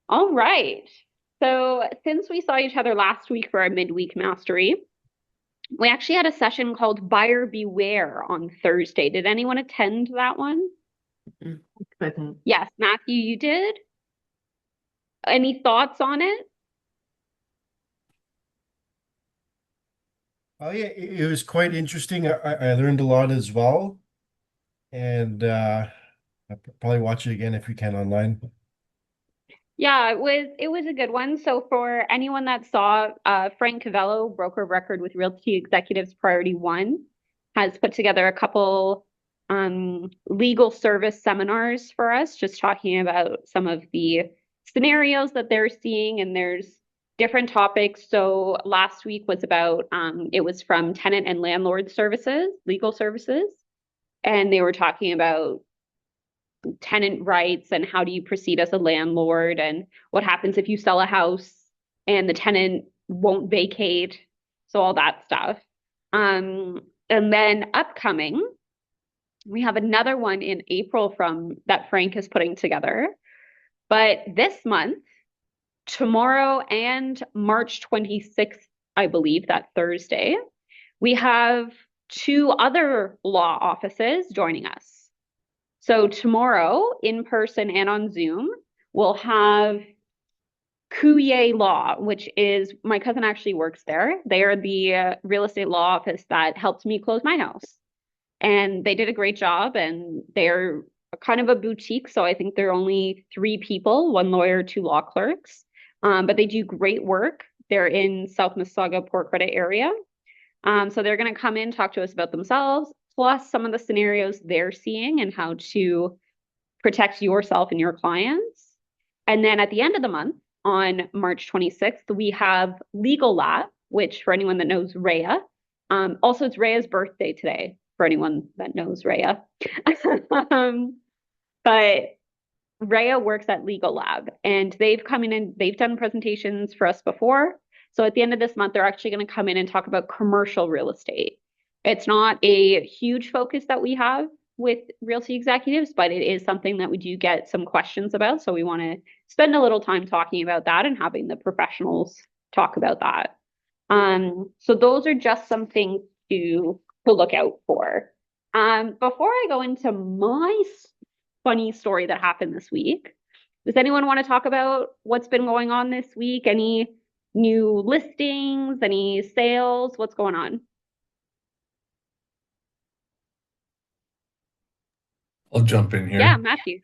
All right. So, since we saw each other last week for our midweek mastery, we actually had a session called Buyer Beware on Thursday. Did anyone attend that one? Mm, couldn't. Yes, Matthew, you did. Any thoughts on it? Oh yeah, it was quite interesting. I learned a lot as well, and I'll probably watch it again if we can online. Yeah, it was a good one. So for anyone that saw, Frank Cavello, broker of record with Realty Executives Priority One, has put together a couple legal service seminars for us, just talking about some of the scenarios that they're seeing, and there's different topics. So last week was about it was from tenant and landlord services, legal services, and they were talking about tenant rights and how do you proceed as a landlord and what happens if you sell a house and the tenant won't vacate. So all that stuff. And then upcoming, we have another one in April from that Frank is putting together. But this month, tomorrow and March 26th, I believe that Thursday, we have two other law offices joining us. So tomorrow, in person and on Zoom, we'll have Couye Law, which is my cousin actually works there. They are the real estate law office that helped me close my house. And they did a great job, and they're kind of a boutique. So I think they're only three people, one lawyer, two law clerks. But they do great work. They're in South Mississauga, Port Credit area. So they're going to come in, talk to us about themselves, plus some of the scenarios they're seeing and how to protect yourself and your clients. And then at the end of the month, on March 26th, we have Legal Lab, which for anyone that knows Rhea, also it's Rhea's birthday today, for anyone that knows Rhea. um, but Rhea works at Legal Lab and they've come in and they've done presentations for us before. So at the end of this month, they're actually going to come in and talk about commercial real estate. It's not a huge focus that we have with realty executives, but it is something that we do get some questions about. So we want to spend a little time talking about that and having the professionals talk about that. So those are just some things to look out for. Before I go into my funny story that happened this week, does anyone want to talk about what's been going on this week? Any new listings, any sales? What's going on? I'll jump in Yeah, here. Matthew.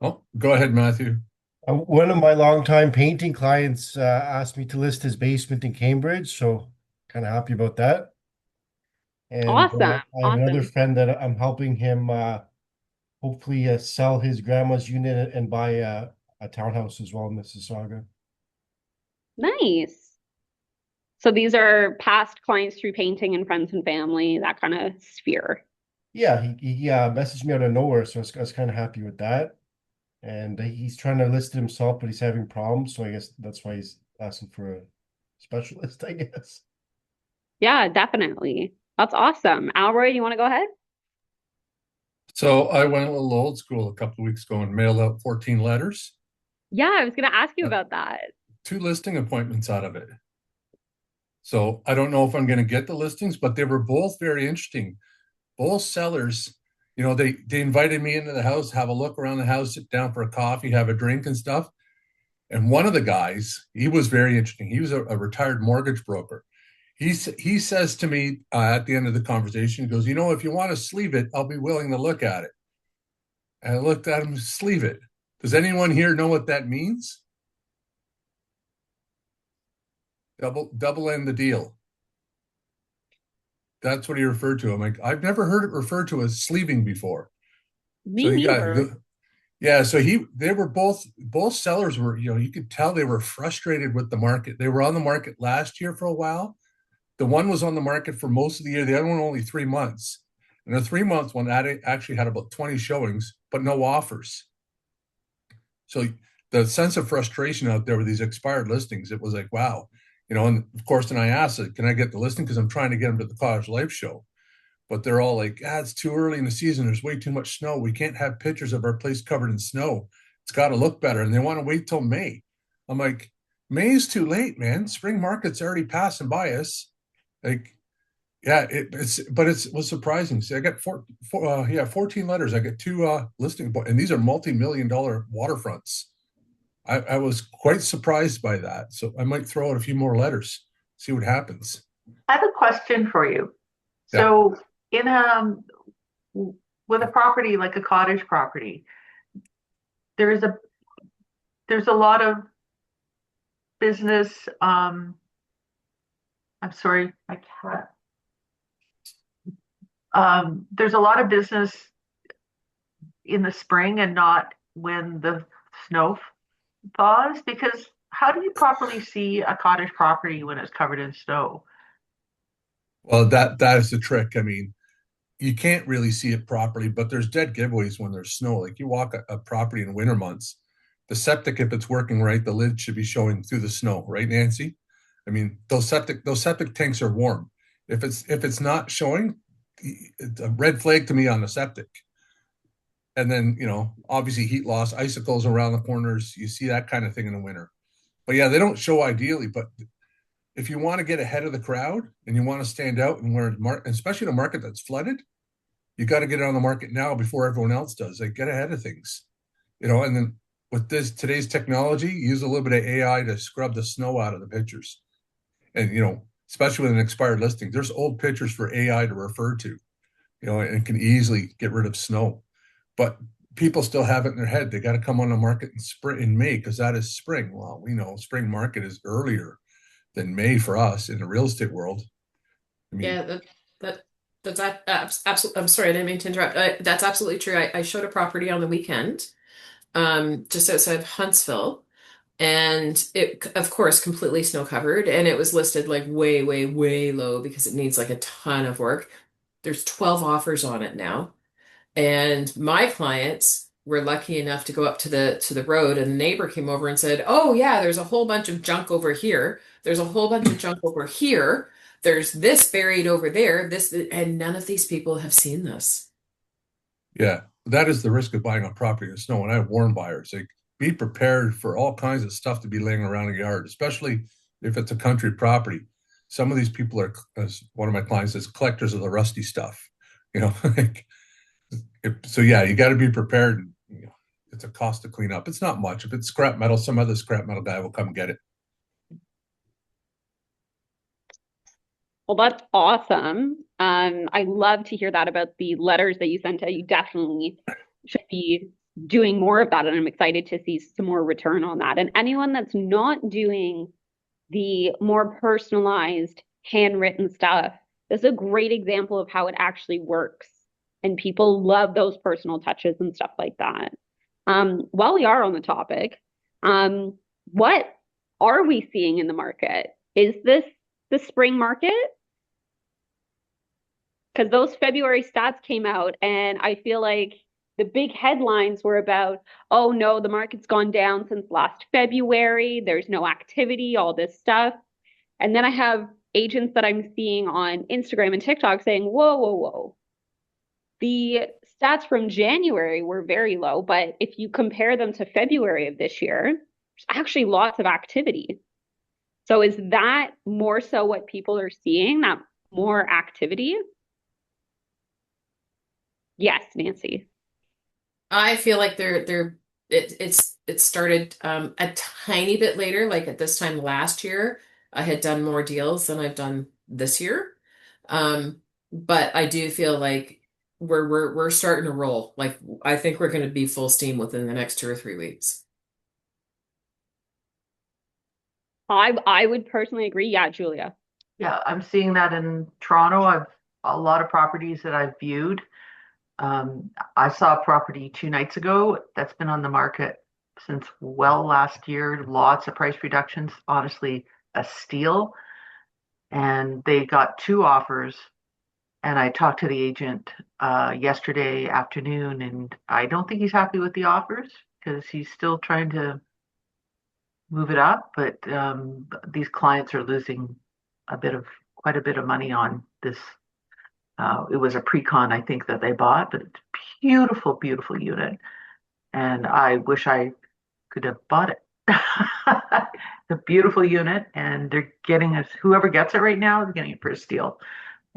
Oh, go ahead, Matthew. One of my longtime painting clients asked me to list his basement in Cambridge, so kind of happy about that. And Awesome. I have another Awesome. friend that I'm helping him hopefully sell his grandma's unit and buy a townhouse as well in Mississauga. Nice. So these are past clients through painting and friends and family, that kind of sphere. Yeah, he messaged me out of nowhere, so I was kind of happy with that. And he's trying to list it himself, but he's having problems, so I guess that's why he's asking for a specialist, I guess. Yeah, definitely. That's awesome. Alroy, you want to go ahead? So I went a little old school a couple of weeks ago and mailed out 14 letters, Yeah, I was going to ask you got about that. two listing appointments out of it. So I don't know if I'm going to get the listings, but they were both very interesting. Both sellers, they invited me into the house, have a look around the house, sit down for a coffee, have a drink and stuff. And one of the guys, he was very interesting. He was a retired mortgage broker. He says to me at the end of the conversation, he goes, if you want to sleeve it, I'll be willing to look at it. And I looked at him, sleeve it. Does anyone here know what that means? Double end the deal. That's what he referred to. I'm like, I've never heard it referred to as sleeving before. So Me you got, neither. yeah. So they were both sellers were, you could tell they were frustrated with the market. They were on the market last year for a while. The one was on the market for most of the year. The other one only 3 months. And the 3 month one actually had about 20 showings, but no offers. So the sense of frustration out there with these expired listings, it was like, wow. And of course, then I asked it, can I get the listing? Because I'm trying to get them to the Cottage Life show. But they're all like, it's too early in the season. There's way too much snow. We can't have pictures of our place covered in snow. It's got to look better. And they want to wait till May. I'm like, May is too late, man. Spring market's already passing by us. Like, yeah, it was surprising. See, I got 14 letters. I got two listing, and these are multi-million-dollar waterfronts. I was quite surprised by that. So I might throw out a few more letters, see what happens. I have a question for you. Yeah. So in with a property like a cottage property, there's a lot of business. I'm sorry, I can't. There's a lot of business in the spring and not when the snow thaws, because how do you properly see a cottage property when it's covered in snow? Well, that is the trick. I mean, you can't really see it properly, but there's dead giveaways when there's snow. Like you walk a property in winter months, the septic, if it's working right, the lid should be showing through the snow, right, Nancy? I mean, those septic tanks are warm. If it's not showing, it's a red flag to me on the septic. And then, obviously heat loss, icicles around the corners, you see that kind of thing in the winter. But yeah, they don't show ideally, but if you want to get ahead of the crowd and you want to stand out and especially in a market that's flooded, you got to get it on the market now before everyone else does. Like get ahead of things, and then with today's technology, use a little bit of AI to scrub the snow out of the pictures. And, especially with an expired listing, there's old pictures for AI to refer to, and it can easily get rid of snow. But people still have it in their head. They got to come on the market in May because that is spring. Well, we know spring market is earlier than May for us in the real estate world. I mean, Yeah, that's absolutely. I'm sorry, I didn't mean to interrupt. That's absolutely true. I showed a property on the weekend, just outside of Huntsville, and it, of course, completely snow covered, and it was listed like way, way, way low because it needs like a ton of work. There's 12 offers on it now. And my clients were lucky enough to go up to the road, and the neighbor came over and said, "Oh yeah, there's a whole bunch of junk over here. There's a whole bunch of junk over here. There's this buried over there. This," and none of these people have seen this. yeah, that is the risk of buying a property in the snow. And I warn buyers, like, be prepared for all kinds of stuff to be laying around a yard, especially if it's a country property. Some of these people are, as one of my clients says, collectors of the rusty stuff. Like, so yeah, you got to be prepared. It's a cost to clean up. It's not much. If it's scrap metal, some other scrap metal guy will come get it. Well, that's awesome. I love to hear that about the letters that you sent out. You definitely should be doing more of that, and I'm excited to see some more return on that. And anyone that's not doing the more personalized, handwritten stuff, this is a great example of how it actually works. And people love those personal touches and stuff like that. While we are on the topic, what are we seeing in the market? Is this the spring market? Because those February stats came out, and I feel like the big headlines were about, oh no, the market's gone down since last February. There's no activity, all this stuff. And then I have agents that I'm seeing on Instagram and TikTok saying, whoa, whoa, whoa. The stats from January were very low, but if you compare them to February of this year, there's actually lots of activity. So is that more so what people are seeing, that more activity? Yes, Nancy. I feel like it started a tiny bit later, like at this time last year. I had done more deals than I've done this year. But I do feel like we're starting to roll. Like I think we're going to be full steam within the next 2 or 3 weeks. I would personally agree. Yeah, Julia. Yeah, I'm seeing that in Toronto. I've a lot of properties that I've viewed. I saw a property 2 nights ago that's been on the market since well last year. Lots of price reductions. Honestly, a steal. And they got two offers. And I talked to the agent yesterday afternoon, and I don't think he's happy with the offers because he's still trying to move it up. But these clients are losing quite a bit of money on this. It was a pre-con, I think, that they bought, but it's beautiful, beautiful unit. and I wish I could have bought it. It's a beautiful unit, and they're getting us, whoever gets it right now is getting it for a steal.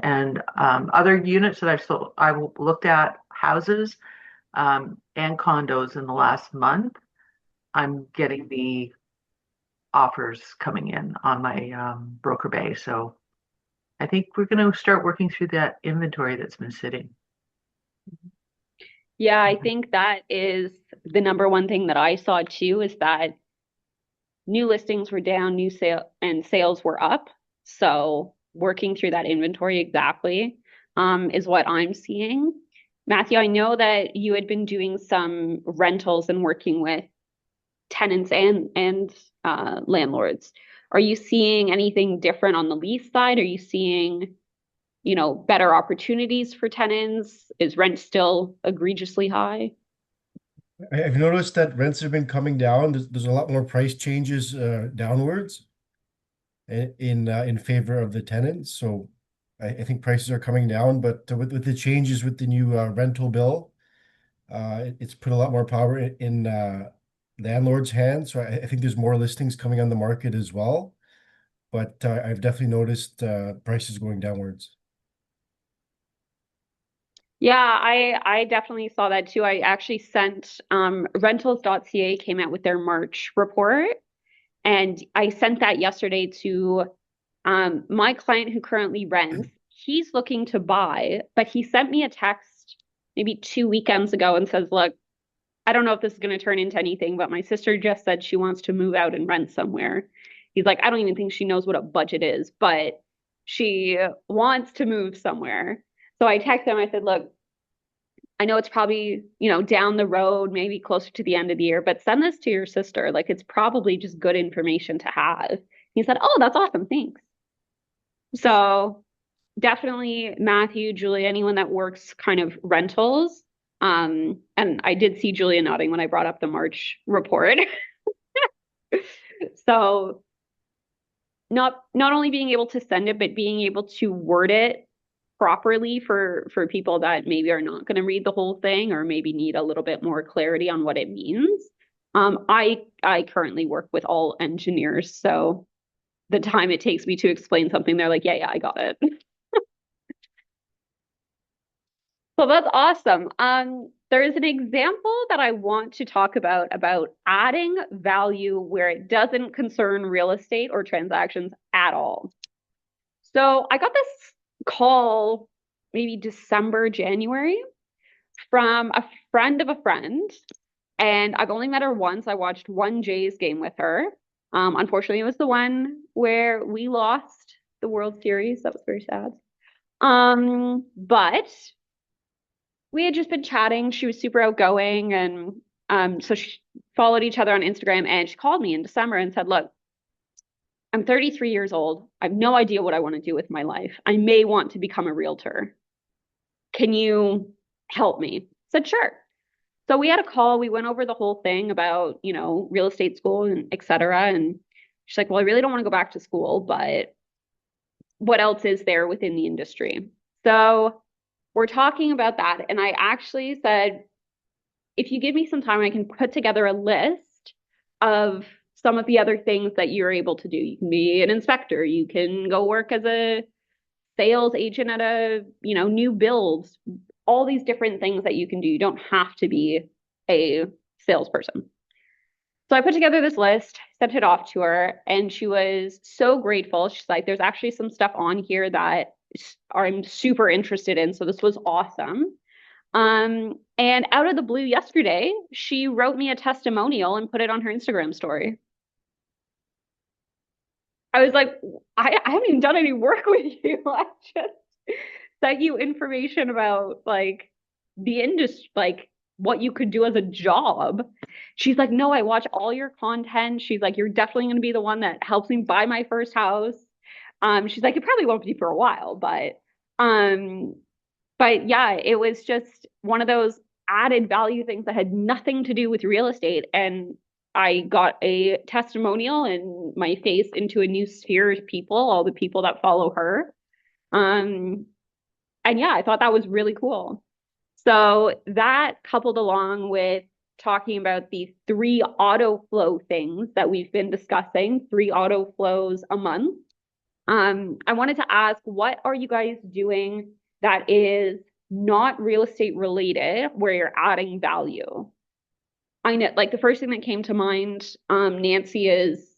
And other units that I've sold, I looked at houses and condos in the last month. I'm getting the offers coming in on my broker bay. So I think we're going to start working through that inventory that's been sitting. Yeah, I think that is the number one thing that I saw too, is that new listings were down, new sale and sales were up. So working through that inventory exactly is what I'm seeing. Matthew, I know that you had been doing some rentals and working with tenants and landlords. Are you seeing anything different on the lease side? Are you seeing, better opportunities for tenants? Is rent still egregiously high? I've noticed that rents have been coming down. There's a lot more price changes downwards in favor of the tenants. So I think prices are coming down, but with the changes with the new rental bill, it's put a lot more power in landlords' hands. So I think there's more listings coming on the market as well. But I've definitely noticed prices going downwards. Yeah, I definitely saw that too. I actually sent rentals.ca came out with their March report, and I sent that yesterday to my client who currently rents. He's looking to buy, but he sent me a text maybe 2 weekends ago and says, "Look, I don't know if this is going to turn into anything, but my sister just said she wants to move out and rent somewhere." He's like, "I don't even think she knows what a budget is, but she wants to move somewhere." So I texted him, I said, "Look, I know it's probably, down the road, maybe closer to the end of the year, but send this to your sister. Like, it's probably just good information to have." He said, "Oh, that's awesome. Thanks." So definitely Matthew, Julia, anyone that works kind of rentals. And I did see Julia nodding when I brought up the March report. So not only being able to send it, but being able to word it properly for people that maybe are not going to read the whole thing or maybe need a little bit more clarity on what it means. I currently work with all engineers, so the time it takes me to explain something, they're like, yeah, I got it. So that's awesome. There is an example that I want to talk about adding value where it doesn't concern real estate or transactions at all. So I got this call maybe December, January from a friend of a friend, and I've only met her once. I watched one Jays game with her. Unfortunately, it was the one where we lost the World Series. That was very sad. But we had just been chatting. She was super outgoing, and so she followed each other on Instagram, and she called me in December and said, "Look, I'm 33 years old. I have no idea what I want to do with my life. I may want to become a realtor. Can you help me?" I said, "Sure." So we had a call. We went over the whole thing about, real estate school and et cetera. And she's like, "Well, I really don't want to go back to school, but what else is there within the industry?" So we're talking about that. And I actually said, "If you give me some time, I can put together a list of some of the other things that you're able to do. You can be an inspector, you can go work as a sales agent at a, new builds, all these different things that you can do. You don't have to be a salesperson." So I put together this list, sent it off to her, and she was so grateful. She's like, "There's actually some stuff on here that I'm super interested in." So this was awesome. And out of the blue yesterday, she wrote me a testimonial and put it on her Instagram story. I was like, I haven't even done any work with you. I just sent you information about like the industry, like what you could do as a job. She's like, "No, I watch all your content." She's like, "You're definitely going to be the one that helps me buy my first house." She's like, "It probably won't be for a while, um, but yeah, it was just one of those added value things that had nothing to do with real estate. And I got a testimonial and my face into a new sphere of people, all the people that follow her. Um, and yeah, I thought that was really cool. So that coupled along with talking about the 3 auto flow things that we've been discussing, 3 auto flows a month. I wanted to ask, what are you guys doing that is not real estate related, where you're adding value? I know, like the first thing that came to mind, Nancy, is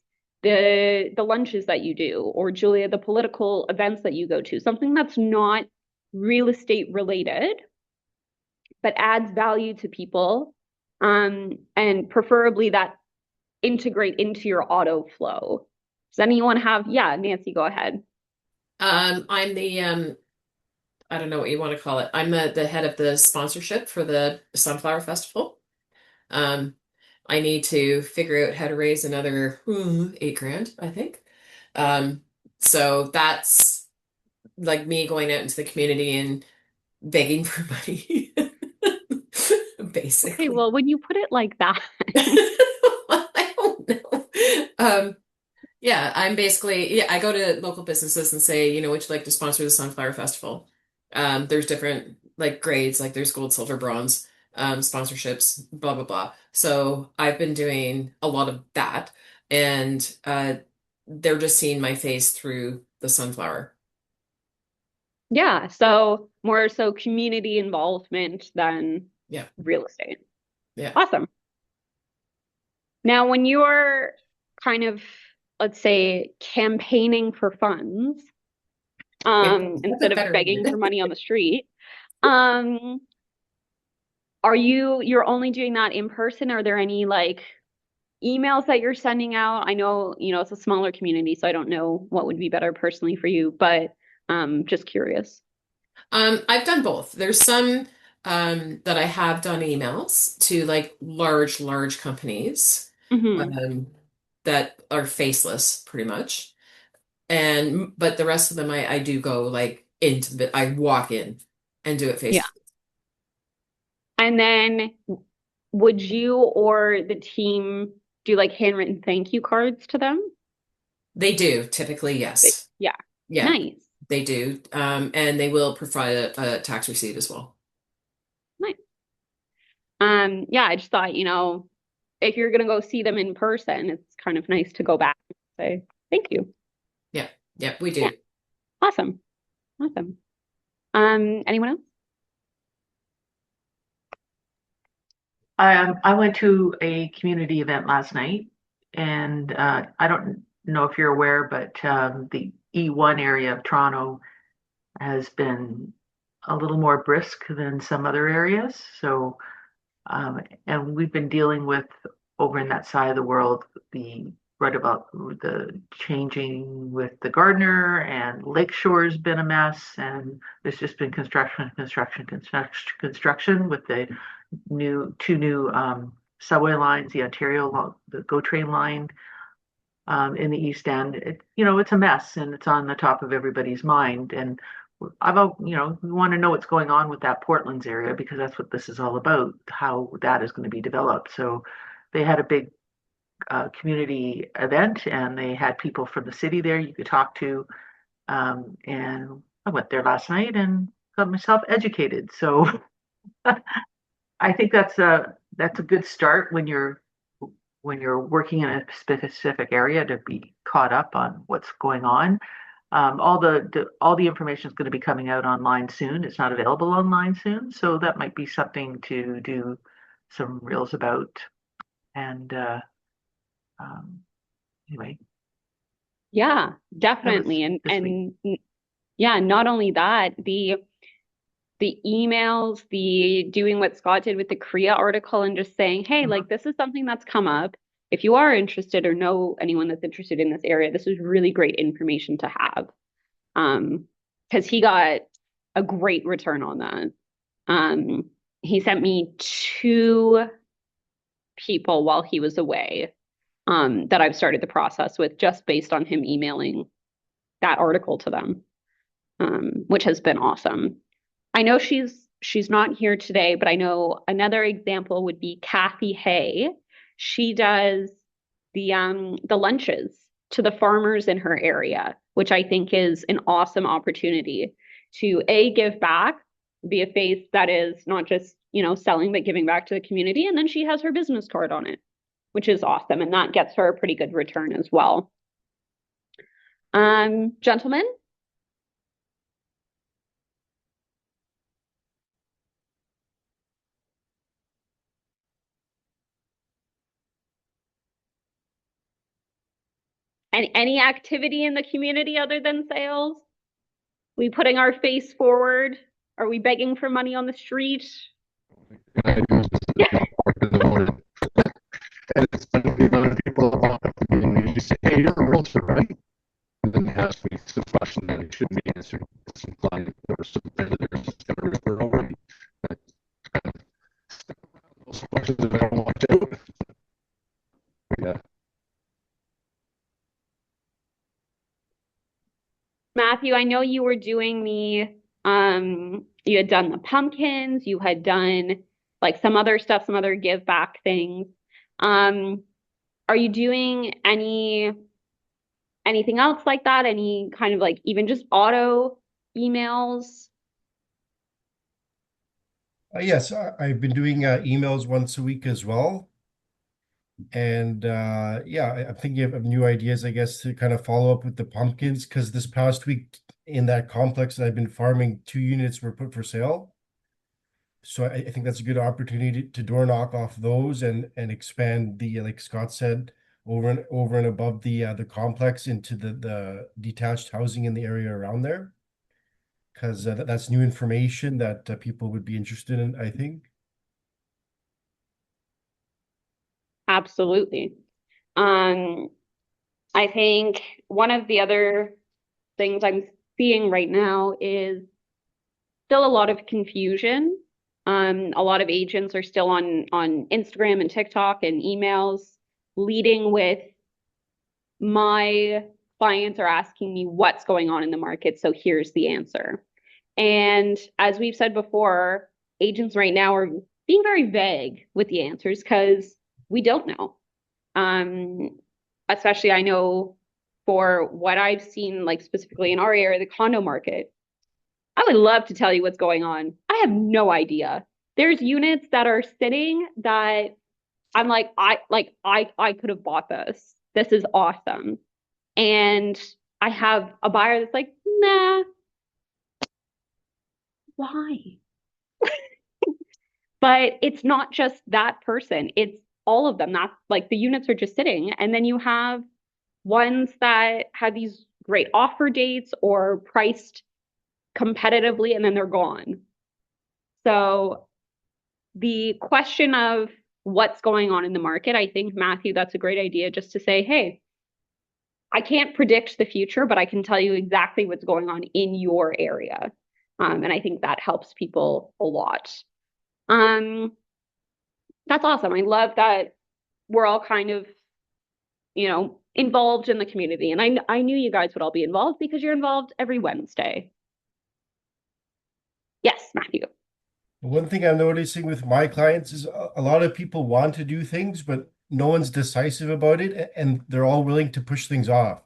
the lunches that you do, or Julia, the political events that you go to, something that's not real estate related, but adds value to people, and preferably that integrate into your auto flow. Does anyone have? Yeah, Nancy, go ahead. I'm the I don't know what you want to call it. I'm the head of the sponsorship for the Sunflower Festival. Um, I need to figure out how to raise another 8 grand, I think. Um, so that's like me going out into the community and begging for money, Okay, basically. well, when you put it like that, I don't know. Yeah, I'm basically, yeah, I go to local businesses and say, would you like to sponsor the Sunflower Festival? There's different like grades, like there's gold, silver, bronze, sponsorships, blah, blah, blah. So I've been doing a lot of that, and they're just seeing my face through the sunflower. yeah, so more so community involvement than Yeah, real estate. yeah. Awesome. Now, when you're kind of, let's say, campaigning for funds, Yeah, that's a instead of better begging for idea. money on the street, um, you're only doing that in person? Are there any like emails that you're sending out? I know, it's a smaller community, so I don't know what would be better personally for you, but just curious. I've done both. There's some that I have done emails to like large, large companies Hmm. um, that are faceless, pretty much. And but the rest of them, I do go like into the, I walk in and do it face Yeah. to face. And then would you or the team do like handwritten thank you cards to them? They do typically, yes. Yeah. Yeah, Nice. they do. And they will provide a tax receipt as well. Nice. Yeah, I just thought, if you're gonna go see them in person, it's kind of nice to go back and say thank you. Yeah, yeah, we Yeah. do. Awesome. Awesome. Anyone else? I went to a community event last night, and I don't know if you're aware, but the E1 area of Toronto has been a little more brisk than some other areas. So, and we've been dealing with over in that side of the world the right about the changing with the Gardner, and Lakeshore's been a mess, and there's just been construction with the two new subway lines, the the GO train line in the East End. It's a mess, and it's on the top of everybody's mind. And we want to know what's going on with that Portland's area, because that's what this is all about, how that is going to be developed. So they had a big community event, and they had people from the city there you could talk to. And I went there last night and got myself educated. So I think that's a good start when you're working in a specific area, to be caught up on what's going on. All the information is going to be coming out online soon. It's not available online soon, so that might be something to do some reels about. And um, anyway, Yeah, that was definitely. And this week. yeah, not only that, the emails, the doing what Scott did with the Korea article and just saying, hey, Mhm. like this is something that's come up. If you are interested or know anyone that's interested in this area, this is really great information to have. Because he got a great return on that. He sent me 2 people while he was away, that I've started the process with just based on him emailing that article to them, which has been awesome. I know she's not here today, but I know another example would be Kathy Hay. She does the lunches to the farmers in her area, which I think is an awesome opportunity to A, give back, be a face that is not just, selling, but giving back to the community. And then she has her business card on it, which is awesome. And that gets her a pretty good return as well. Gentlemen? Any activity in the community other than sales? We putting our face forward? Are we begging for money on the street? And it's funny, the amount of people that walk up to me and you say, hey, you're a realtor, right? And then they ask me some question that I shouldn't be answering. It's implying there was some friend that was just going to refer over me. Those questions that I don't want to do. Yeah. Matthew, I know you were doing you had done the pumpkins, you had done like some other stuff, some other give back things. Are you doing anything else like that? Any kind of like even just auto emails? Yes, I've been doing emails once a week as well. And yeah, I'm thinking of new ideas, I guess, to kind of follow up with the pumpkins, because this past week in that complex that I've been farming, 2 units were put for sale. So I think that's a good opportunity to door knock off those and expand the, like Scott said, over and above the complex into the detached housing in the area around there, because that's new information that people would be interested in, I think. Absolutely. I think one of the other things I'm seeing right now is still a lot of confusion. A lot of agents are still on Instagram and TikTok and emails leading with my clients are asking me what's going on in the market, so here's the answer. And as we've said before, agents right now are being very vague with the answers because we don't know. Especially I know for what I've seen, like specifically in our area, the condo market, I would love to tell you what's going on. I have no idea. There's units that are sitting that I'm like, I could have bought this. This is awesome. And I have a buyer that's like, nah, why? But it's not just that person, it's all of them. That's like the units are just sitting. And then you have ones that have these great offer dates or priced competitively and then they're gone. So the question of what's going on in the market, I think, Matthew, that's a great idea just to say, hey, I can't predict the future, but I can tell you exactly what's going on in your area. And I think that helps people a lot. Um, that's awesome. I love that we're all kind of, involved in the community. And I knew you guys would all be involved because you're involved every Wednesday. Yes, Matthew. One thing I'm noticing with my clients is a lot of people want to do things, but no one's decisive about it, and they're all willing to push things off.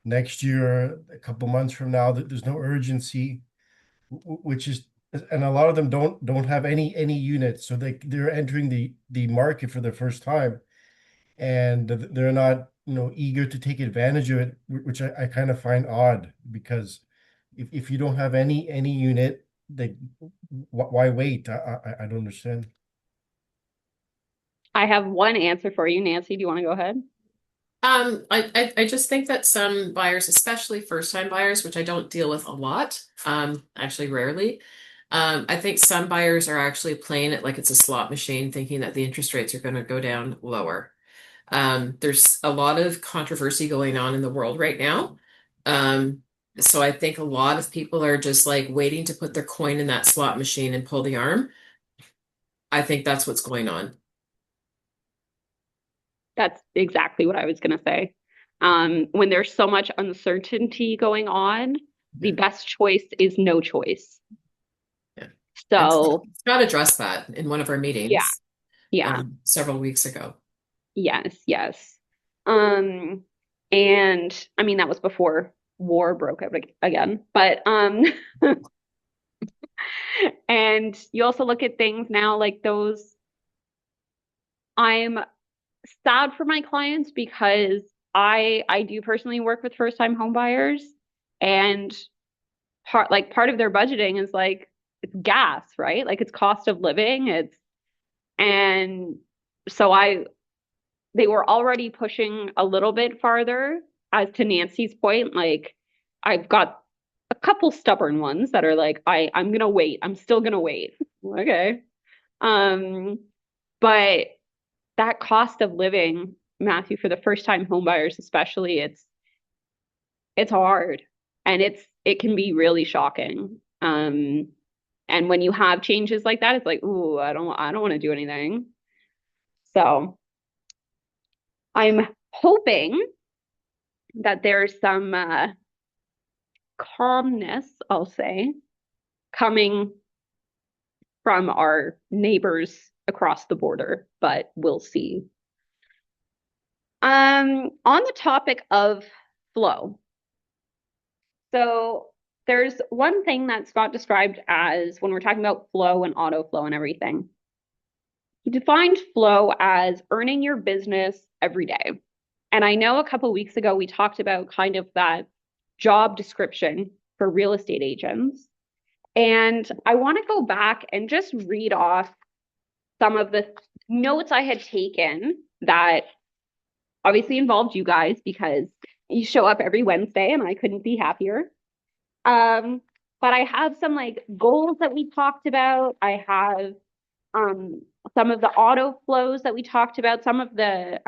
Next year, a couple months from now, there's no urgency, which is, and a lot of them don't have any units, so they're entering the market for the first time, and they're not eager to take advantage of it, which I kind of find odd, because if you don't have any unit, they why wait? I don't understand. I have one answer for you. Nancy, do you want to go ahead? I just think that some buyers, especially first-time buyers, which I don't deal with a lot, actually rarely, I think some buyers are actually playing it like it's a slot machine, thinking that the interest rates are going to go down lower. There's a lot of controversy going on in the world right now. So I think a lot of people are just like waiting to put their coin in that slot machine and pull the arm. I think that's what's going on. That's exactly what I was going to say. When there's so much uncertainty going on, the best choice is no choice. Yeah. So Scott addressed that in one of our meetings. Yeah. Several weeks ago. Yes. And I mean that was before war broke out again. But And you also look at things now like those. I'm sad for my clients because I do personally work with first time home buyers, and part of their budgeting is like it's gas, right? Like it's cost of living. And so I they were already pushing a little bit farther, as to Nancy's point. Like I've got a couple stubborn ones that are like, I'm gonna wait. I'm still gonna wait. Okay. Um, but that cost of living, Matthew, for the first time home buyers especially, it's hard, and it can be really shocking. And when you have changes like that, it's like, ooh, I don't want to do anything. So I'm hoping that there's some calmness, I'll say, coming from our neighbors across the border, but we'll see. On the topic of flow. So there's one thing that Scott described as, when we're talking about flow and auto flow and everything. He defined flow as earning your business every day. And I know a couple of weeks ago we talked about kind of that job description for real estate agents. And I want to go back and just read off some of the notes I had taken that obviously involved you guys, because you show up every Wednesday and I couldn't be happier. But I have some like goals that we talked about. I have some of the auto flows that we talked about, some of the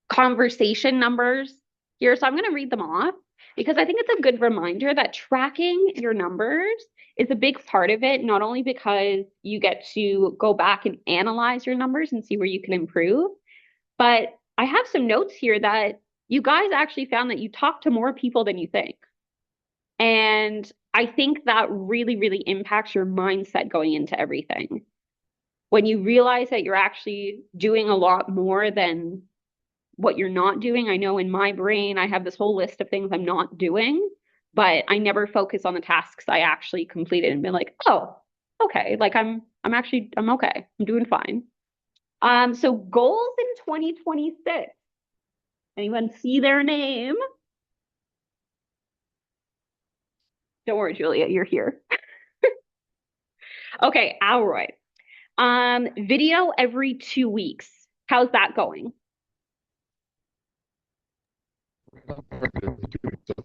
conversation numbers here. So I'm going to read them off because I think it's a good reminder that tracking your numbers is a big part of it, not only because you get to go back and analyze your numbers and see where you can improve, but I have some notes here that you guys actually found that you talk to more people than you think. And I think that really, really impacts your mindset going into everything. When you realize that you're actually doing a lot more than what you're not doing. I know in my brain, I have this whole list of things I'm not doing, but I never focus on the tasks I actually completed and been like, oh, okay, like I'm okay. I'm doing fine. So goals in 2026. Anyone see their name? Don't worry, Julia, you're here. Okay, Alroy. Video every 2 weeks. How's that going? So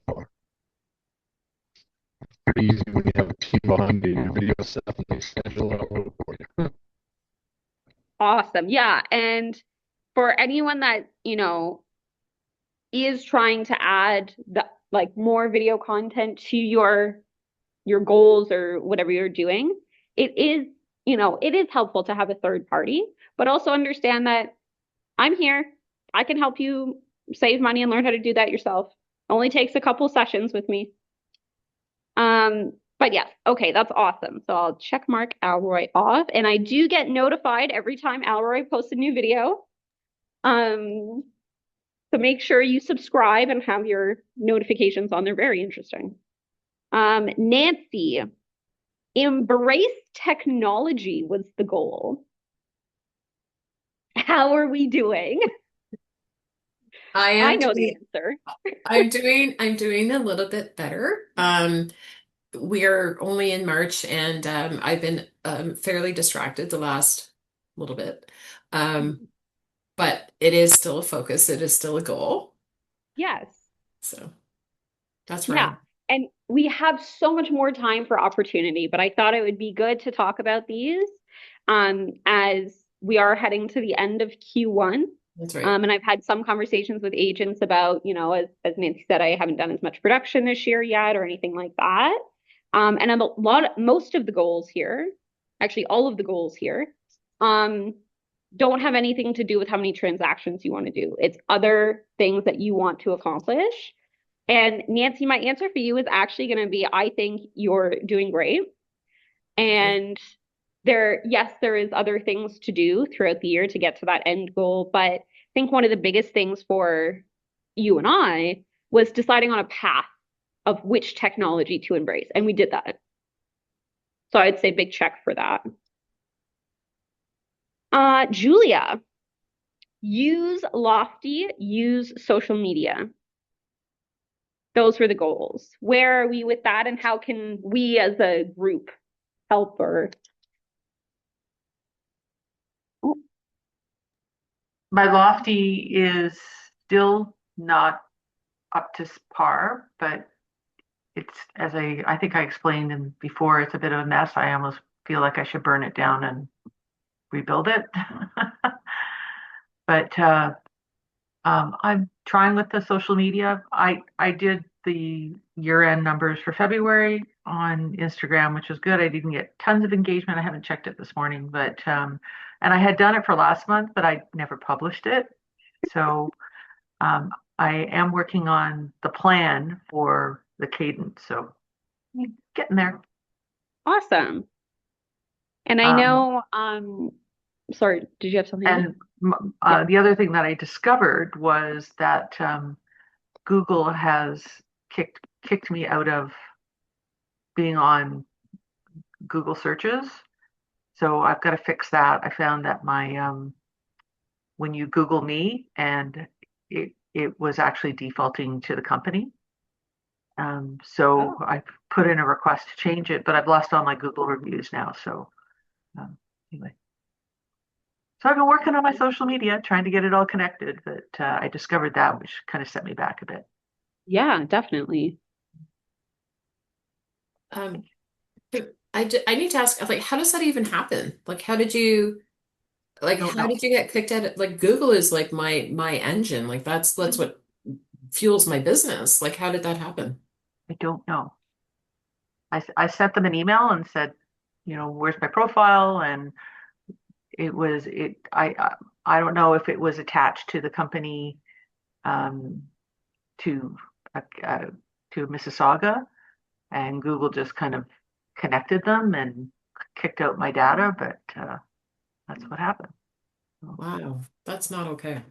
far. Pretty easy when you have a team behind you, your video stuff, and they schedule it all for you. Awesome. Yeah. And for anyone that, is trying to add the like more video content to your goals or whatever you're doing, it is helpful to have a third party, but also understand that I'm here. I can help you save money and learn how to do that yourself. Only takes a couple sessions with me. But yes, okay, that's awesome. So I'll check mark Alroy off, and I do get notified every time Alroy posts a new video. So make sure you subscribe and have your notifications on. They're very interesting. Nancy, embrace technology was the goal. How are we doing? I know the answer. I'm doing a little bit better. We are only in March, and I've been fairly distracted the last little bit. But it is still a focus. It is still a goal. Yes. So that's Yeah. right. And we have so much more time for opportunity, but I thought it would be good to talk about these as we are heading to the end of Q1. That's right. And I've had some conversations with agents about, as Nancy said, I haven't done as much production this year yet or anything like that. And most of the goals here, actually all of the goals here, don't have anything to do with how many transactions you want to do. It's other things that you want to accomplish. And Nancy, my answer for you is actually going to be, I think you're doing great. And there is other things to do throughout the year to get to that end goal. But I think one of the biggest things for you and I was deciding on a path of which technology to embrace. And we did that. So I'd say big check for that. Julia, use Lofty, use social media. Those were the goals. Where are we with that, and how can we as a group help or oh, My Lofty is still not up to par, but it's I think I explained before, it's a bit of a mess. I almost feel like I should burn it down and rebuild it. But I'm trying with the social media. I did the year-end numbers for February on Instagram, which was good. I didn't get tons of engagement. I haven't checked it this morning, but and I had done it for last month, but I never published it. So I am working on the plan for the cadence. So getting there. awesome. And I Um, know, sorry, did you have something else? and Yeah. the other thing that I discovered was that Google has kicked me out of being on Google searches. So I've got to fix that. I found that my when you Google me, and it was actually defaulting to the company. So Oh, I put in a request to change it, but I've lost all my Google reviews now. So anyway, so I've been working on my social media, trying to get it all connected, but I discovered that, which kind of set me back a bit. yeah, definitely. Um, I need to ask, like, how does that even happen? Like, I don't how know. did you get kicked out of, like, Google is like my engine. Like, that's what fuels my business. Like, how did that happen? I don't know. I sent them an email and said, where's my profile? And it was it. I don't know if it was attached to the company um, to uh, to Mississauga, and Google just kind of connected them and kicked out my data. But that's what happened. Wow, that's not okay.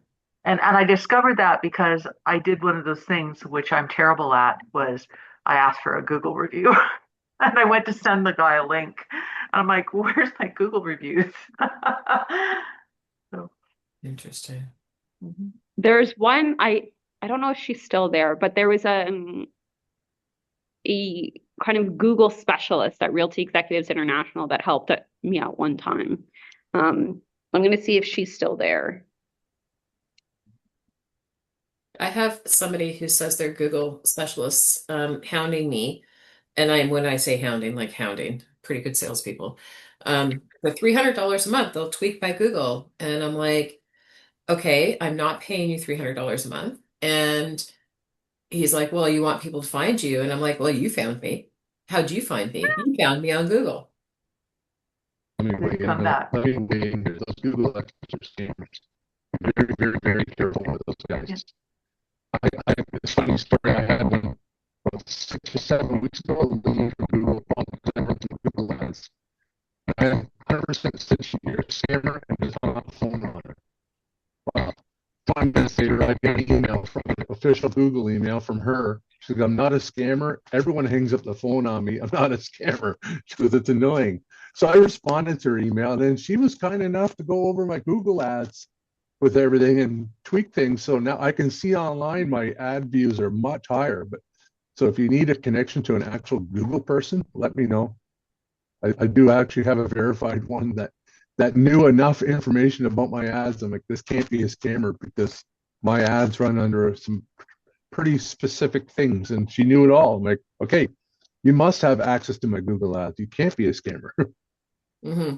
And I discovered that because I did one of those things which I'm terrible at, was I asked for a Google review. And I went to send the guy a link. And I'm like, where's my Google reviews? So, Interesting. mhm. There's one I don't know if she's still there, but there was a kind of Google specialist at Realty Executives International that helped me out one time. I'm going to see if she's still there. I have somebody who says they're Google specialists, hounding me. And when I say hounding, like hounding, pretty good salespeople. For $300 a month, they'll tweak by Google. And I'm like, okay, I'm not paying you $300 a month. And he's like, well, you want people to find you. And I'm like, well, you found me. How'd you find me? You found me on Google. And then Anyway, come back. let me weigh in here. Those Google experts are scammers. Very, very, very careful with those Yeah. guys. It's a funny story I had when, about 6 or 7 weeks ago, I was looking for Google Google ads. I am 100% said you're a scammer and just hung up the phone on her. 5 minutes later, I get an email from an official Google email from her. She goes, I'm not a scammer. Everyone hangs up the phone on me. I'm not a scammer. She goes, it's annoying. So I responded to her email, and then she was kind enough to go over my Google ads with everything and tweak things. So now I can see online my ad views are much higher. But so if you need a connection to an actual Google person, let me know. I do actually have a verified one that knew enough information about my ads. I'm like, this can't be a scammer because my ads run under some pretty specific things, and she knew it all. I'm like, okay, you must have access to my Google ads. You can't be a scammer. Hmm.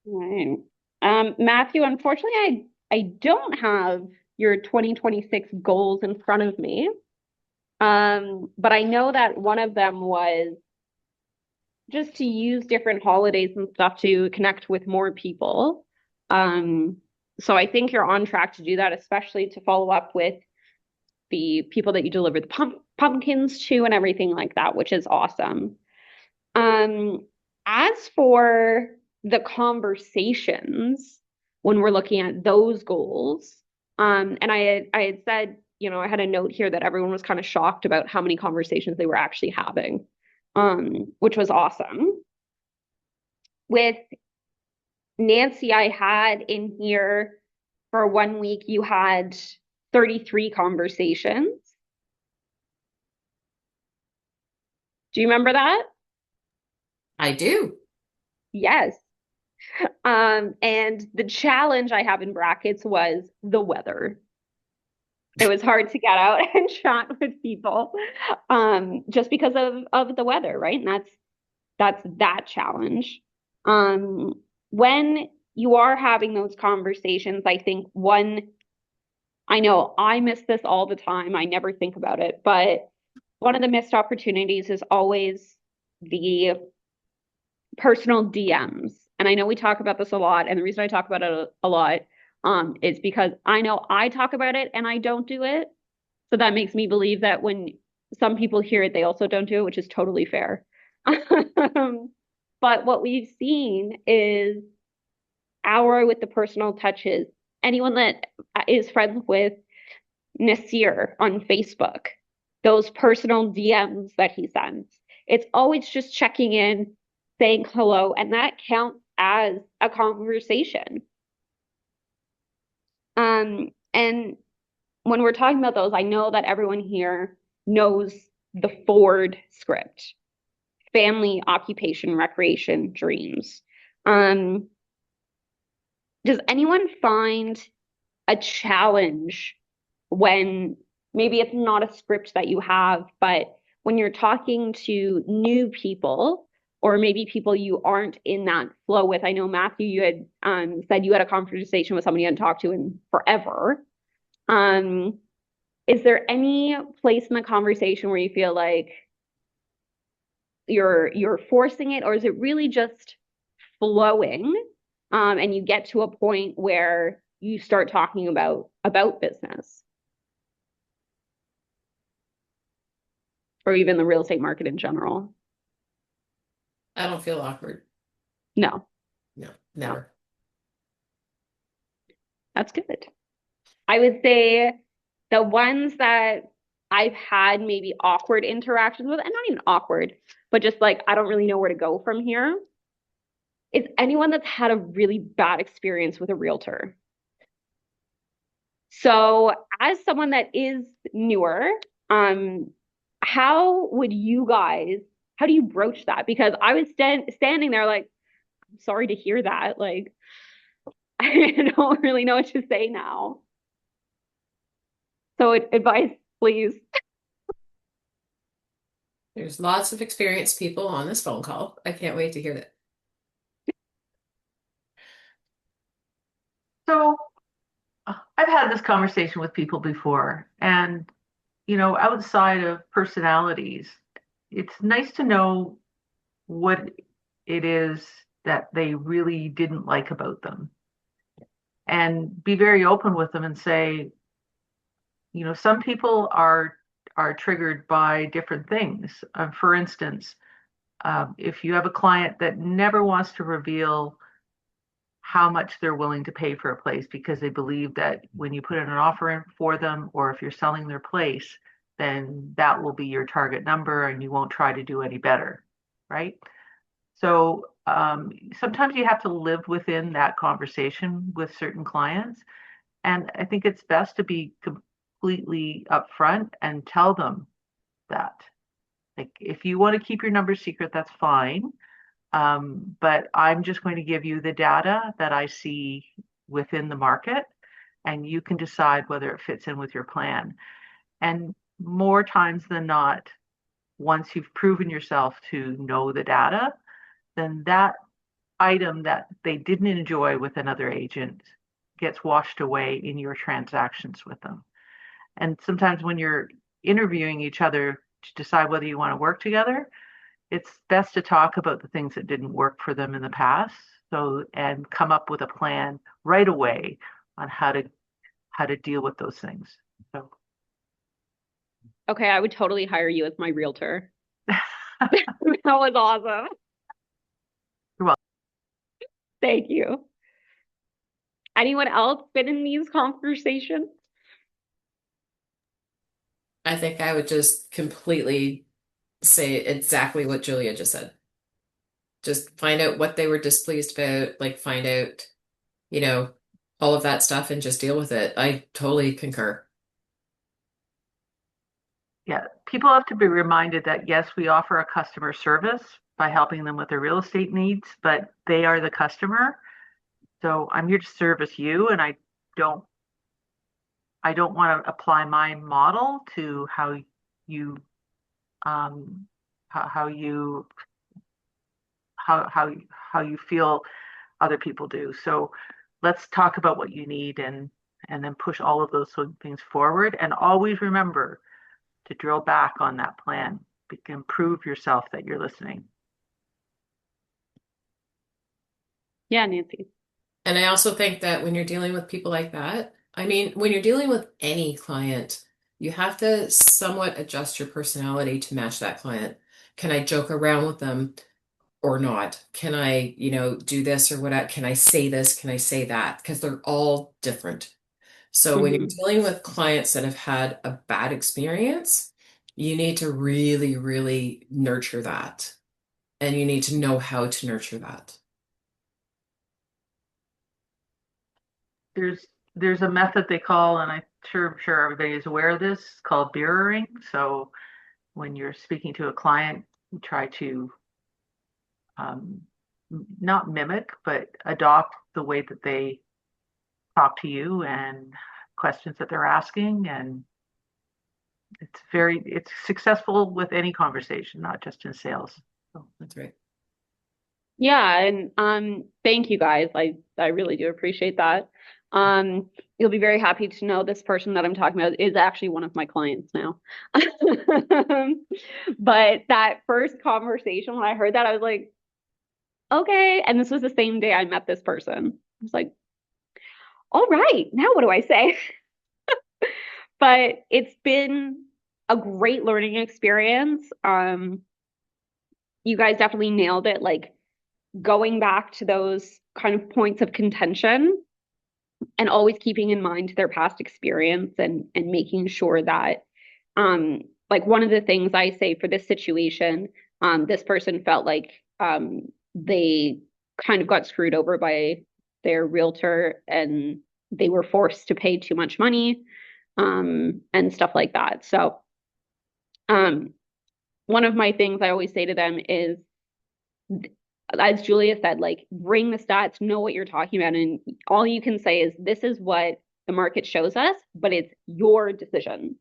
Right. Matthew, unfortunately, I don't have your 2026 goals in front of me. But I know that one of them was just to use different holidays and stuff to connect with more people. Um, so I think you're on track to do that, especially to follow up with the people that you deliver the pumpkins to and everything like that, which is awesome. Um, as for the conversations, when we're looking at those goals, and I had said I had a note here that everyone was kind of shocked about how many conversations they were actually having, which was awesome. With Nancy, I had in here for 1 week, you had 33 conversations. Do you remember that? I do. Yes. And the challenge I have in brackets was the weather. It was hard to get out and chat with people, just because of the weather, right? And that's that challenge. When you are having those conversations, I think I know I miss this all the time. I never think about it, but one of the missed opportunities is always the personal DMs. And I know we talk about this a lot, and the reason I talk about it a lot is because I know I talk about it and I don't do it. So that makes me believe that when some people hear it, they also don't do it, which is totally fair. But what we've seen is our with the personal touches. Anyone that is friends with Nasir on Facebook, those personal DMs that he sends, it's always just checking in, saying hello, and that counts as a conversation. And when we're talking about those, I know that everyone here knows the Ford script: family, occupation, recreation, dreams. Um, does anyone find a challenge when maybe it's not a script that you have, but when you're talking to new people or maybe people you aren't in that flow with? I know, Matthew, you had said you had a conversation with somebody you hadn't talked to in forever. Um, is there any place in the conversation where you feel like you're forcing it, or is it really just flowing, and you get to a point where you start talking about business or even the real estate market in general? I don't feel awkward. No, No, never. that's good. I would say the ones that I've had maybe awkward interactions with, and not even awkward, but just like I don't really know where to go from here, is anyone that's had a really bad experience with a realtor. So, as someone that is newer, um, how do you broach that? Because I was standing there like, I'm sorry to hear that. Like, I don't really know what to say now. So, advice, please. There's lots of experienced people on this phone call. I can't wait to hear that. So I've had this conversation with people before, and outside of personalities, it's nice to know what it is that they really didn't like about them, and be very open with them and say, some people are triggered by different things. For instance, if you have a client that never wants to reveal how much they're willing to pay for a place because they believe that when you put in an offer in for them, or if you're selling their place, then that will be your target number and you won't try to do any better, right? So sometimes you have to live within that conversation with certain clients. And I think it's best to be completely upfront and tell them that. Like, if you want to keep your numbers secret, that's fine. But I'm just going to give you the data that I see within the market, and you can decide whether it fits in with your plan. And more times than not, once you've proven yourself to know the data, then that item that they didn't enjoy with another agent gets washed away in your transactions with them. And sometimes when you're interviewing each other to decide whether you want to work together, it's best to talk about the things that didn't work for them in the past, and come up with a plan right away on how to deal with those things. So Okay, I would totally hire you as my realtor. That was awesome. you're welcome. Thank you. Anyone else been in these conversations? I think I would just completely say exactly what Julia just said. Just find out what they were displeased about, like find out, you know, all of that stuff and just deal with it. I totally concur. Yeah, people have to be reminded that yes, we offer a customer service by helping them with their real estate needs, but they are the customer. So I'm here to service you, and don't I don't want to apply my model to you um how you how you feel other people do. So let's talk about what you need and then push all of those things forward, and always remember to drill back on that plan. Improve yourself that you're listening. Yeah, Nancy. And I also think that when you're dealing with people like that, I mean, when you're dealing with any client, you have to somewhat adjust your personality to match that client. Can I joke around with them or not? Can I, do this or what? Can I say this? Can I say that? Because they're all different. So when you're Hmm. dealing with clients that have had a bad experience, you need to really, really nurture that. And you need to know how to nurture that. There's there's a method they call, and I'm sure everybody is aware of this, called mirroring. So when you're speaking to a client, you try to um, not mimic, but adopt the way that they talk to you and questions that they're asking. And it's successful with any conversation, not just in sales. So, That's right. Yeah, and thank you guys. I really do appreciate that. You'll be very happy to know this person that I'm talking about is actually one of my clients now. But that first conversation, when I heard that, I was like, okay. And this was the same day I met this person. I was like, all right, now what do I say? But it's been a great learning experience. You guys definitely nailed it. Like going back to those kind of points of contention and always keeping in mind their past experience and making sure that like one of the things I say for this situation, this person felt like they kind of got screwed over by their realtor and they were forced to pay too much money and stuff like that. So um one of my things I always say to them is, as Julia said, like bring the stats, know what you're talking about. And all you can say is, this is what the market shows us, but it's your decision.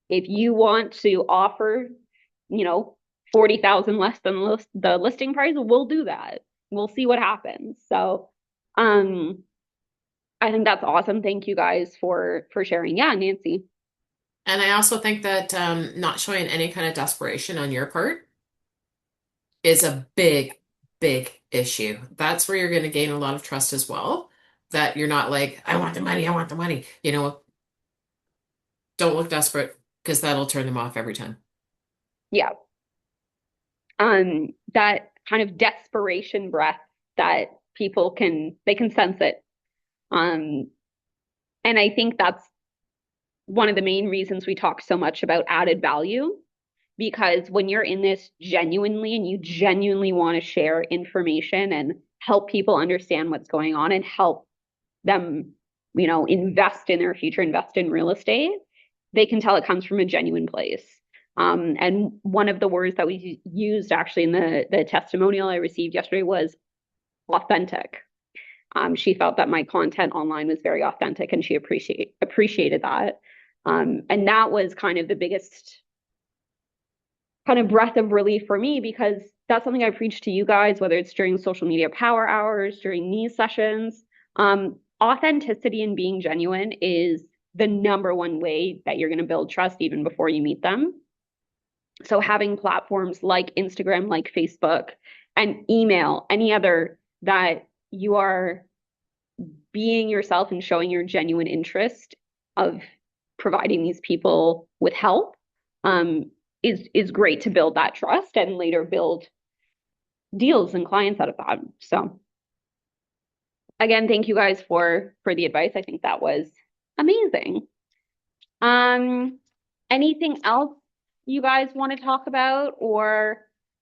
If you want to offer, 40,000 less than the listing price, we'll do that. We'll see what happens. So, um, I think that's awesome. Thank you guys for sharing. Yeah, Nancy. And I also think that not showing any kind of desperation on your part is a big, big issue. That's where you're going to gain a lot of trust as well. That you're not like, I want the money, I want the money. Don't look desperate because that'll turn them off every time. Yeah. That kind of desperation breath that people can sense it. Um, and I think that's one of the main reasons we talk so much about added value, because when you're in this genuinely and you genuinely want to share information and help people understand what's going on and help them, invest in their future, invest in real estate, they can tell it comes from a genuine place. And one of the words that we used actually in the testimonial I received yesterday was authentic. She felt that my content online was very authentic and she appreciated that. And that was kind of the biggest kind of breath of relief for me, because that's something I preach to you guys, whether it's during social media power hours, during these sessions. Authenticity and being genuine is the number one way that you're going to build trust even before you meet them. So having platforms like Instagram, like Facebook, and email, any other that you are being yourself and showing your genuine interest of providing these people with help is great to build that trust and later build deals and clients out of that. So again, thank you guys for the advice. I think that was amazing. Um, Anything else you guys want to talk about? Or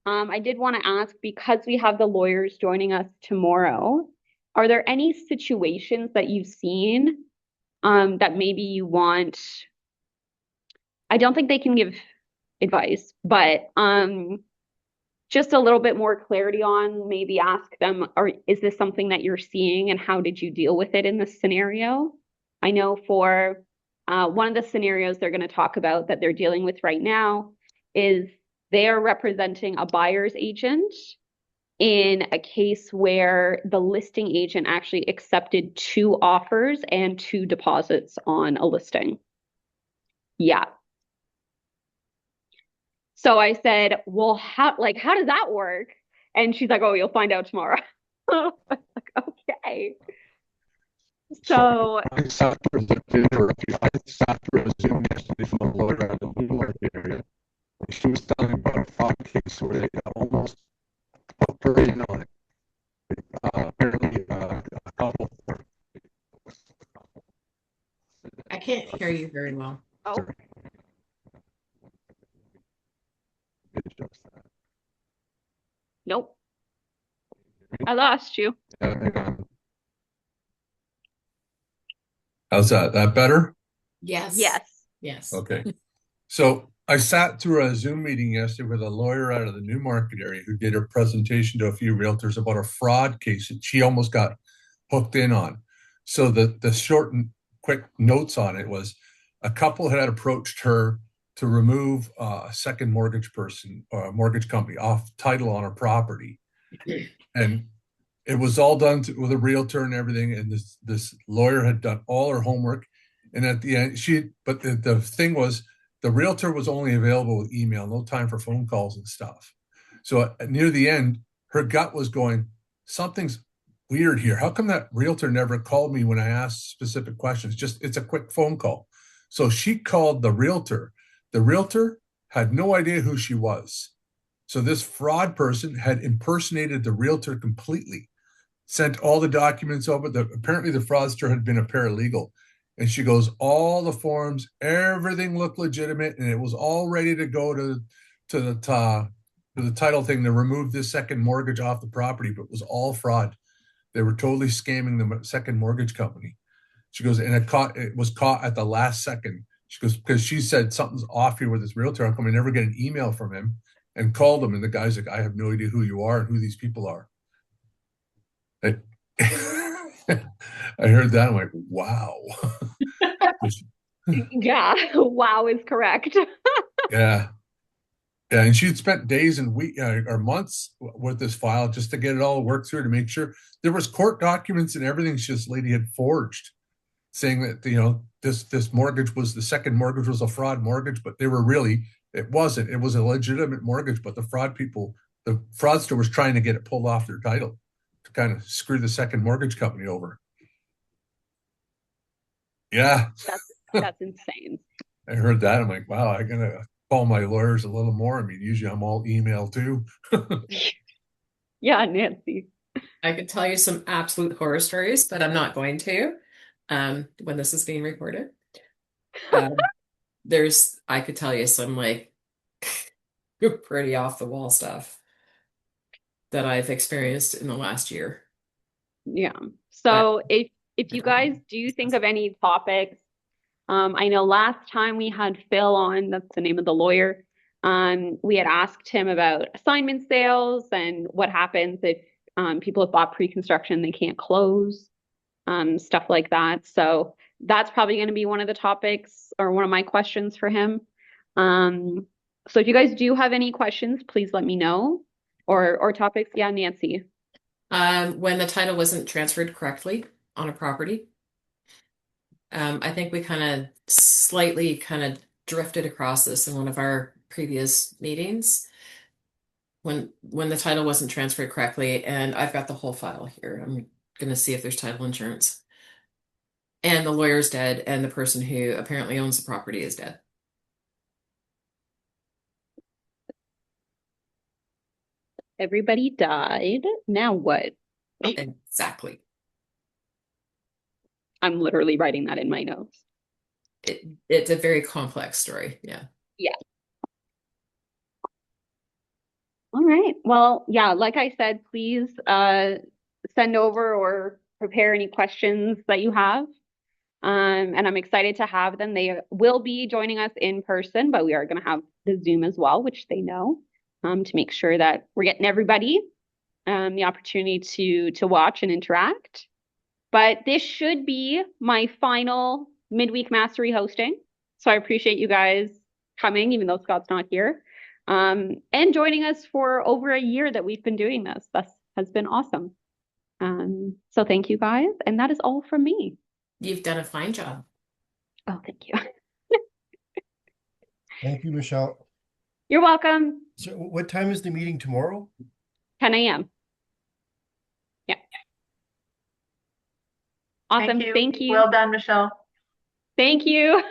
I did want to ask, because we have the lawyers joining us tomorrow, are there any situations that you've seen that maybe you want? I don't think they can give advice, but just a little bit more clarity on, maybe ask them, or is this something that you're seeing and how did you deal with it in this scenario? I know for one of the scenarios they're going to talk about that they're dealing with right now is they are representing a buyer's agent in a case where the listing agent actually accepted 2 offers and 2 deposits on a listing. Yeah. So I said, well, how does that work? And she's like, oh, you'll find out tomorrow. I was like, okay. So I sat through I sat through a Zoom yesterday from a lawyer out of the New York area. She was telling me about a fraud case where they almost put her in on it. Apparently, a couple. I can't hear you very well. oh, nope. I lost you. How's that? That better? Yes. Yes. Yes. Okay. So I sat through a Zoom meeting yesterday with a lawyer out of the Newmarket area who did a presentation to a few realtors about a fraud case that she almost got hooked in on. So the short and quick notes on it was a couple had approached her to remove a second mortgage person or a mortgage company off title on her property. And it was all done with a realtor and everything. And this lawyer had done all her homework. And at the end, but the thing was, the realtor was only available with email, no time for phone calls and stuff. So near the end, her gut was going, something's weird here. How come that realtor never called me when I asked specific questions? It's a quick phone call. So she called the realtor. The realtor had no idea who she was. So this fraud person had impersonated the realtor completely, sent all the documents over. Apparently the fraudster had been a paralegal. And she goes, all the forms, everything looked legitimate, and it was all ready to go to the title thing to remove this second mortgage off the property, but it was all fraud. They were totally scamming the second mortgage company. She goes, and it was caught at the last second. She goes, because she said something's off here with this realtor. How come I never get an email from him? And called him, and the guy's like, I have no idea who you are and who these people are. I heard that. I'm like, wow. Yeah. Wow is correct. Yeah. Yeah. And she'd spent days and weeks or months with this file just to get it all worked through to make sure there was court documents and everything. This lady had forged saying that, this mortgage was the second mortgage was a fraud mortgage, but it wasn't. It was a legitimate mortgage, but the fraudster was trying to get it pulled off their title to kind of screw the second mortgage company over. Yeah. That's insane. I heard that. I'm like, wow, I'm going to call my lawyers a little more. I mean, usually I'm all email too. Yeah, Nancy. I could tell you some absolute horror stories, but I'm not going to when this is being recorded. I could tell you some like pretty off the wall stuff that I've experienced in the last year. Yeah. So if you guys do think of any topics, I know last time we had Phil on, that's the name of the lawyer. We had asked him about assignment sales and what happens if people have bought pre-construction, they can't close, stuff like that. So that's probably going to be one of the topics or one of my questions for him. So if you guys do have any questions, please let me know. Or topics. Yeah, Nancy. When the title wasn't transferred correctly on a property. I think we kind of slightly drifted across this in one of our previous meetings when the title wasn't transferred correctly, and I've got the whole file here. I'm gonna see if there's title insurance. And the lawyer's dead, and the person who apparently owns the property is dead. Everybody died. Now what? Exactly. I'm literally writing that in my notes. it's a very complex story. Yeah. Yeah. All right. Well, yeah, like I said, please send over or prepare any questions that you have. And I'm excited to have them. They will be joining us in person, but we are going to have the Zoom as well, which they know, to make sure that we're getting everybody the opportunity to watch and interact. But this should be my final midweek mastery hosting. So I appreciate you guys coming, even though Scott's not here, and joining us for over a year that we've been doing this. That has been awesome. So thank you guys. And that is all from me. You've done a fine job. Oh, thank you. Thank you, Michelle. You're welcome. So what time is the meeting tomorrow? 10 a.m. Yeah. Awesome. Thank you. Well done, Michelle. Thank you.